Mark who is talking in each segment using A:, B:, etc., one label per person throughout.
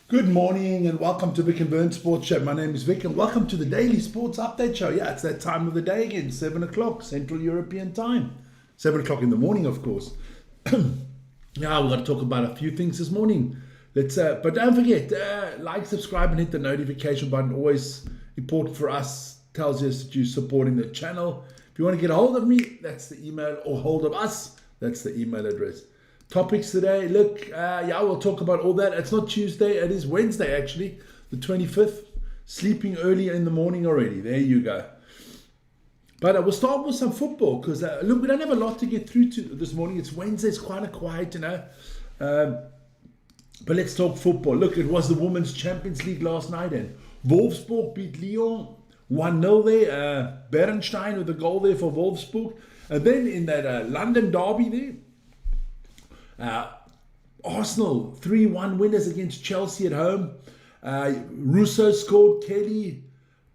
A: Good morning and welcome to Vic and Burn Sports Show. My name is Vic and welcome to the Daily Sports Update Show. Yeah, it's that time of the day again, 7 o'clock Central European Time. 7 o'clock in the morning, of course. Yeah, we've got to talk about a few things this morning. But don't forget, like, subscribe and hit the notification button. Always important for us. Tells us that you're supporting the channel. If you want to get a hold of me, that's the email, or hold of us, that's the email address. Topics today, look, we'll talk about all that. It's not Tuesday, it is Wednesday actually, the 25th. Sleeping early in the morning already, there you go. But we'll start with some football, because look, we don't have a lot to get through to this morning. It's Wednesday, it's kind of quiet, But let's talk football. Look, it was the Women's Champions League last night, and Wolfsburg beat Lyon 1-0 there. Bernstein with a goal there for Wolfsburg. And then in that London derby there, Arsenal 3-1 winners against Chelsea at home. Russo scored, Kelly,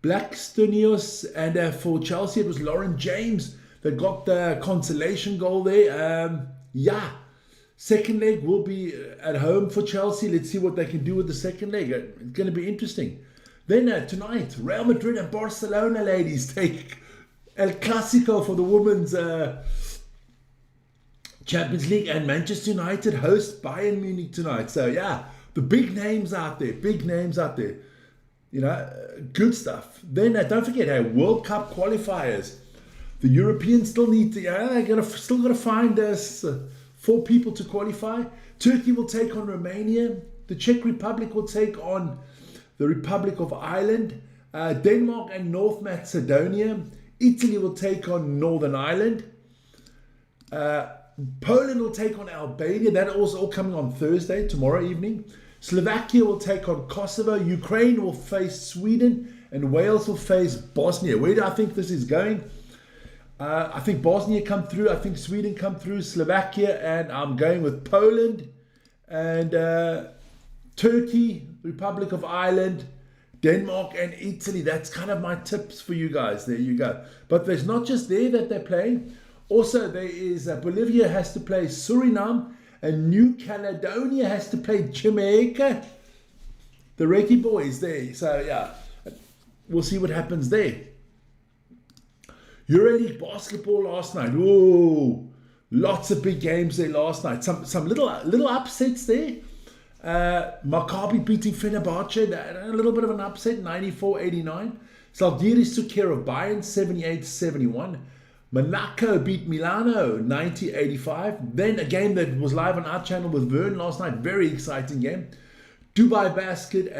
A: Blackstonius, and for Chelsea it was Lauren James that got the consolation goal there. Second leg will be at home for Chelsea. Let's see what they can do with the second leg. It's going to be interesting. Then tonight, Real Madrid and Barcelona, ladies, take El Clasico for the women's Champions League, and Manchester United host Bayern Munich tonight. So yeah, the big names out there, good stuff. Then don't forget, World Cup qualifiers. The Europeans still need to, still got to find us 4 people to qualify. Turkey will take on Romania. The Czech Republic will take on the Republic of Ireland. Denmark and North Macedonia. Italy will take on Northern Ireland. Poland will take on Albania. That is all coming on Thursday, tomorrow evening. Slovakia will take on Kosovo. Ukraine will face Sweden. And Wales will face Bosnia. Where do I think this is going? I think Bosnia come through. I think Sweden come through. Slovakia. And I'm going with Poland. And Turkey, Republic of Ireland, Denmark and Italy. That's kind of my tips for you guys. There you go. But there's not just there that they're playing. Also, there is Bolivia has to play Suriname, and New Caledonia has to play Jamaica. The Reggae Boys there. So, yeah, we'll see what happens there. EuroLeague basketball last night. Ooh, lots of big games there last night. Some little upsets there. Maccabi beating Fenerbahce, a little bit of an upset, 94-89. Zalgiris took care of Bayern, 78-71. Monaco beat Milano 90-85. Then a game that was live on our channel with Vern last night. Very exciting game. Dubai Basket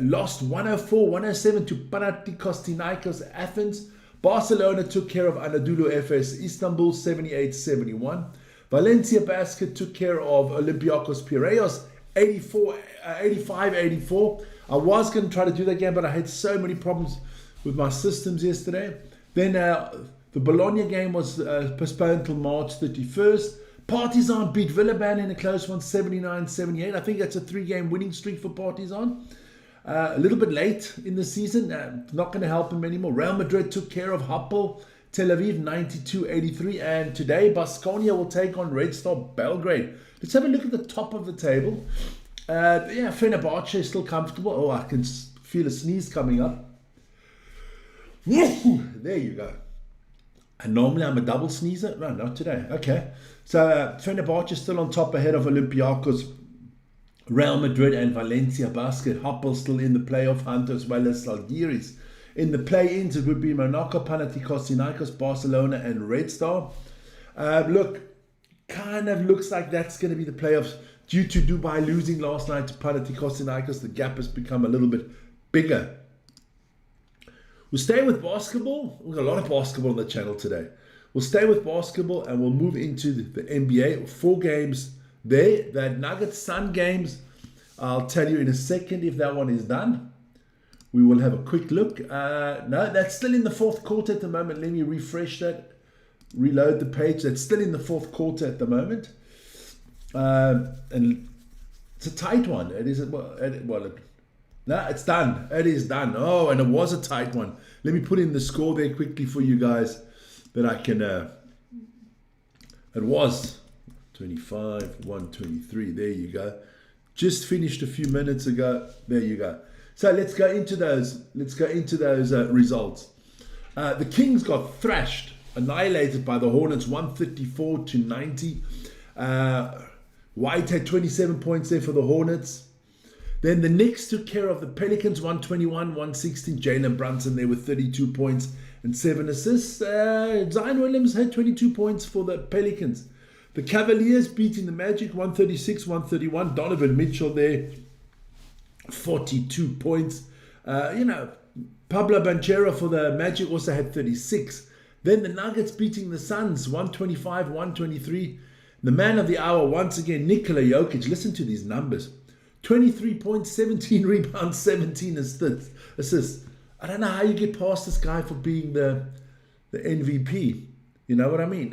A: lost 104-107 to Panathinaikos Athens. Barcelona took care of Anadolu Efes Istanbul 78-71. Valencia Basket took care of Olympiacos Piraeus 85-84. I was going to try to do that game, but I had so many problems with my systems yesterday. Then the Bologna game was postponed till March 31st. Partizan beat Villeurbanne in a close one, 79-78. I think that's a 3-game winning streak for Partizan. A little bit late in the season. Not going to help him anymore. Real Madrid took care of Hapoel Tel Aviv, 92-83. And today, Baskonia will take on Red Star Belgrade. Let's have a look at the top of the table. Fenerbahce is still comfortable. Oh, I can feel a sneeze coming up. There you go. And normally I'm a double sneezer. No, not today. Okay. So Fenerbahce is still on top ahead of Olympiacos, Real Madrid and Valencia Basket. Hapoel still in the playoff hunt, as well as Zalgiris. In the play-ins, it would be Monaco, Panathinaikos, Barcelona and Red Star. Look, kind of looks like that's going to be the playoffs. Due to Dubai losing last night to Panathinaikos, the gap has become a little bit bigger. We'll stay with basketball. We've got a lot of basketball on the channel today. We'll stay with basketball and we'll move into the NBA. 4 games there. That Nuggets Sun games, I'll tell you in a second if that one is done. We will have a quick look. No, that's still in the 4th quarter at the moment. Let me refresh that. Reload the page. That's still in the 4th quarter at the moment. And it's a tight one. It is, no, it's done. It is done. Oh, and it was a tight one. Let me put in the score there quickly for you guys that I can. It was 25, 123. There you go. Just finished a few minutes ago. There you go. So let's go into those. Results. The Kings got thrashed, annihilated by the Hornets, 134-90. White had 27 points there for the Hornets. Then the Knicks took care of the Pelicans, 121-116. Jalen Brunson there with 32 points and 7 assists. Zion Williams had 22 points for the Pelicans. The Cavaliers beating the Magic, 136-131. Donovan Mitchell there, 42 points. Pablo Banchero for the Magic also had 36. Then the Nuggets beating the Suns, 125-123. The man of the hour, once again, Nikola Jokic. Listen to these numbers. 23 points, 17 rebounds, 17 assists. I don't know how you get past this guy for being the MVP. You know what I mean?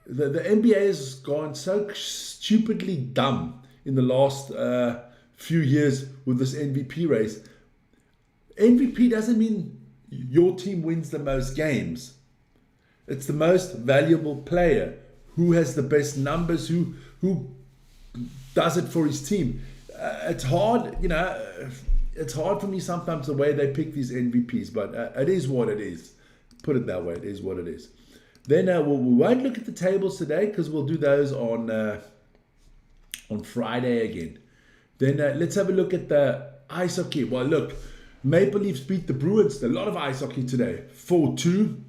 A: The NBA has gone so stupidly dumb in the last few years with this MVP race. MVP doesn't mean your team wins the most games. It's the most valuable player, who has the best numbers, who does it for his team. It's hard, it's hard for me sometimes the way they pick these MVPs, but it is what it is. Put it that way, it is what it is. Then we won't look at the tables today because we'll do those on Friday again. Then let's have a look at the ice hockey. Well, look, Maple Leafs beat the Bruins. A lot of ice hockey today, 4-2.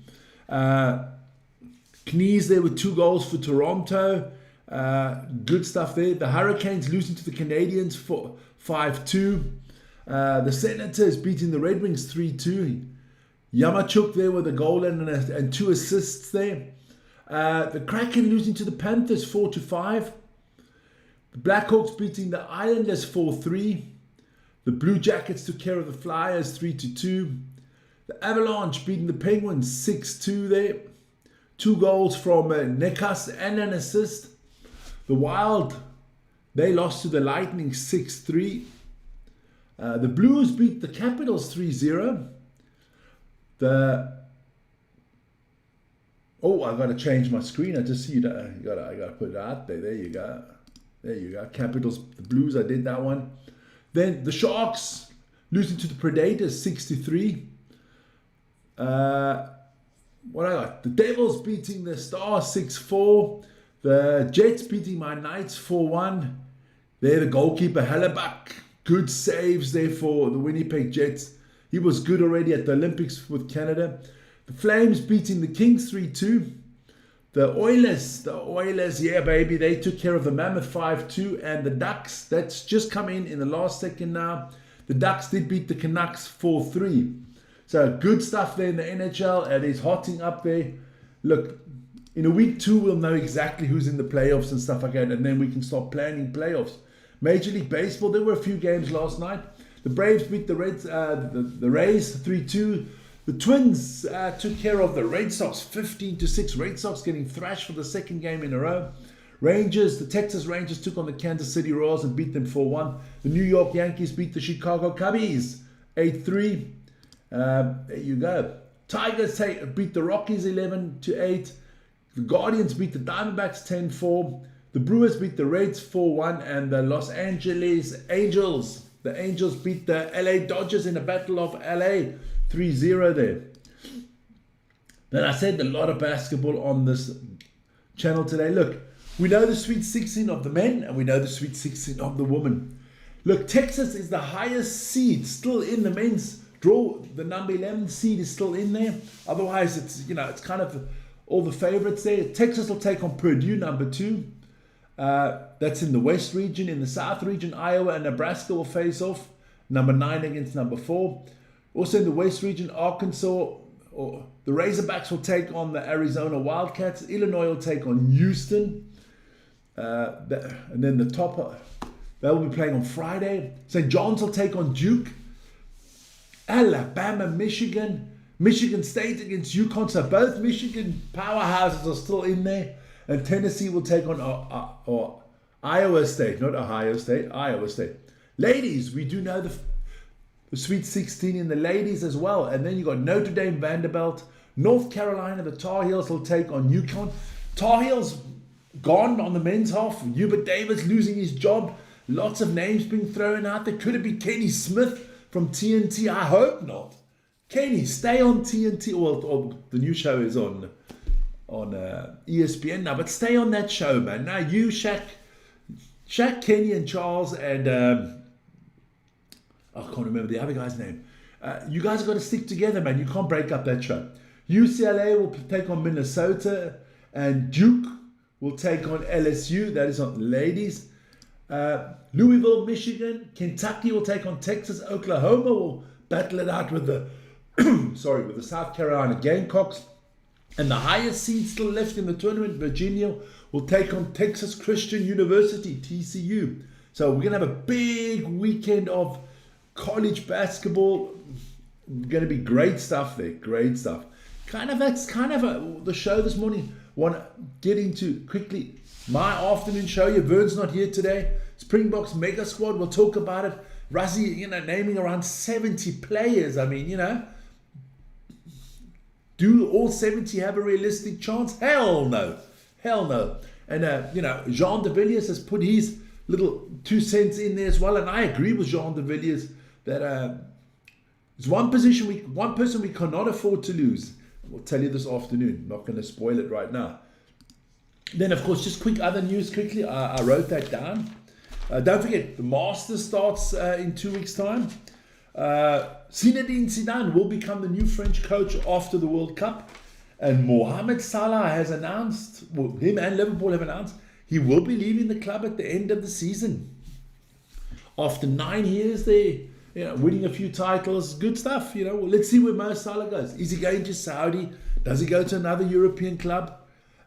A: Knees there with 2 goals for Toronto. Good stuff there. The Hurricanes losing to the Canadiens for 5-2. The Senators beating the Red Wings 3-2. Yamachuk there with a goal and 2 assists there. The Kraken losing to the Panthers 4-5. The Blackhawks beating the Islanders 4-3. The Blue Jackets took care of the Flyers 3-2. The Avalanche beating the Penguins 6-2 there. 2 goals from Nekas and an assist. The Wild, they lost to the Lightning 6-3. The Blues beat the Capitals 3-0. I got to change my screen. I just see that. I got to put it out there. There you go. Capitals, the Blues, I did that one. Then the Sharks losing to the Predators 6-3. What I got? The Devils beating the Stars 6-4. The Jets beating my Knights 4-1. There, the goalkeeper Hellebuck. Good saves there for the Winnipeg Jets. He was good already at the Olympics with Canada. The Flames beating the Kings 3-2. The Oilers, yeah, baby, they took care of the Mammoth 5-2. And the Ducks, that's just come in the last second now. The Ducks did beat the Canucks 4-3. So good stuff there in the NHL. It is hotting up there. Look, in a week 2, we'll know exactly who's in the playoffs and stuff like that. And then we can start planning playoffs. Major League Baseball, there were a few games last night. The Braves beat the Rays 3-2. The Twins took care of the Red Sox 15-6. Red Sox getting thrashed for the second game in a row. The Texas Rangers took on the Kansas City Royals and beat them 4-1. The New York Yankees beat the Chicago Cubbies 8-3. There you go. Tigers beat the Rockies 11-8. The Guardians beat the Diamondbacks 10-4. The Brewers beat the Reds 4-1. And the Los Angeles Angels, the Angels beat the LA Dodgers in the Battle of LA 3-0 there. Then I said a lot of basketball on this channel today. Look, we know the Sweet 16 of the men and we know the Sweet 16 of the women. Look, Texas is the highest seed still in the men's draw. The number 11 seed is still in there. Otherwise, it's kind of all the favorites there. Texas will take on Purdue, number 2. That's in the West region. In the South region, Iowa and Nebraska will face off. Number 9 against number 4. Also in the West region, Arkansas, or the Razorbacks will take on the Arizona Wildcats. Illinois will take on Houston. And then the top, they'll be playing on Friday. St. John's will take on Duke. Alabama, Michigan State against UConn. So both Michigan powerhouses are still in there. And Tennessee will take on Iowa State, not Ohio State, Iowa State. Ladies, we do know the Sweet 16 in the ladies as well. And then you got Notre Dame, Vanderbilt. North Carolina, the Tar Heels will take on UConn. Tar Heels gone on the men's half. Hubert Davis losing his job. Lots of names being thrown out there. Could it be Kenny Smith from TNT? I hope not. Kenny, stay on TNT. Or the new show is on ESPN now, but stay on that show, man. Now you, Shaq, Kenny, and Charles, and I can't remember the other guy's name. You guys have got to stick together, man. You can't break up that show. UCLA will take on Minnesota, and Duke will take on LSU. That is on the ladies. Louisville, Michigan, Kentucky will take on Texas. Oklahoma will battle it out with the with the South Carolina Gamecocks. And the highest seed still left in the tournament, Virginia, will take on Texas Christian University, TCU. So we're going to have a big weekend of college basketball. Going to be great stuff there. Great stuff. That's the show this morning. Want to get into quickly my afternoon show. Vern's not here today. Springboks Mega Squad. We'll talk about it. Rassie, naming around 70 players. I mean, do all 70 have a realistic chance? Hell no. Hell no. And, Jean de Villiers has put his little 2 cents in there as well. And I agree with Jean de Villiers that there's one person we cannot afford to lose. We'll tell you this afternoon. Not going to spoil it right now. Then, of course, just quick other news quickly. I wrote that down. Don't forget, the Masters starts in 2 weeks' time. Zinedine Zidane will become the new French coach after the World Cup. And Mohamed Salah has announced, him and Liverpool have announced, he will be leaving the club at the end of the season. After 9 years there, winning a few titles, good stuff. Let's see where Mo Salah goes. Is he going to Saudi? Does he go to another European club?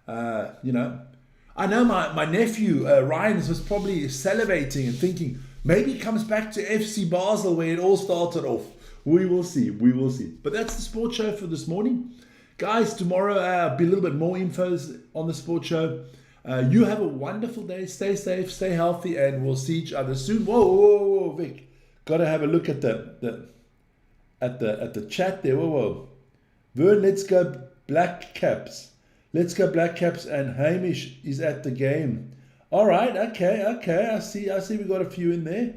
A: I know my nephew Ryan was probably salivating and thinking maybe he comes back to FC Basel where it all started off. We will see. But that's the sports show for this morning. Guys, tomorrow be a little bit more info on the sports show. You have a wonderful day. Stay safe, stay healthy, and we'll see each other soon. Whoa, Vic. Got to have a look at the chat there. Whoa. Vern, let's go Black Caps. Let's go Black Caps, and Hamish is at the game. All right, okay. I see we got a few in there.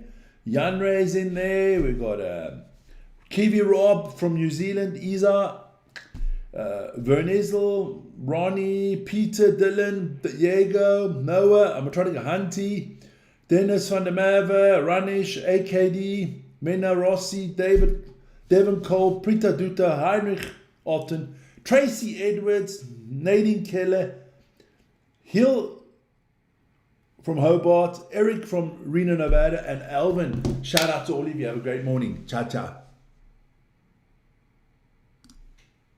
A: Jan Ray's in there. We got Kiwi Rob from New Zealand, Isa, Vernizel, Ronnie, Peter, Dylan, Diego, Noah, I'm trying to get Hunty, Dennis van der Merwe, Ranish, AKD, Mena Rossi, Devon Cole, Prita Duta, Heinrich Otten, Tracy Edwards, Nadine Keller, Hill from Hobart, Eric from Reno, Nevada, and Alvin. Shout out to all of you. Have a great morning. Ciao.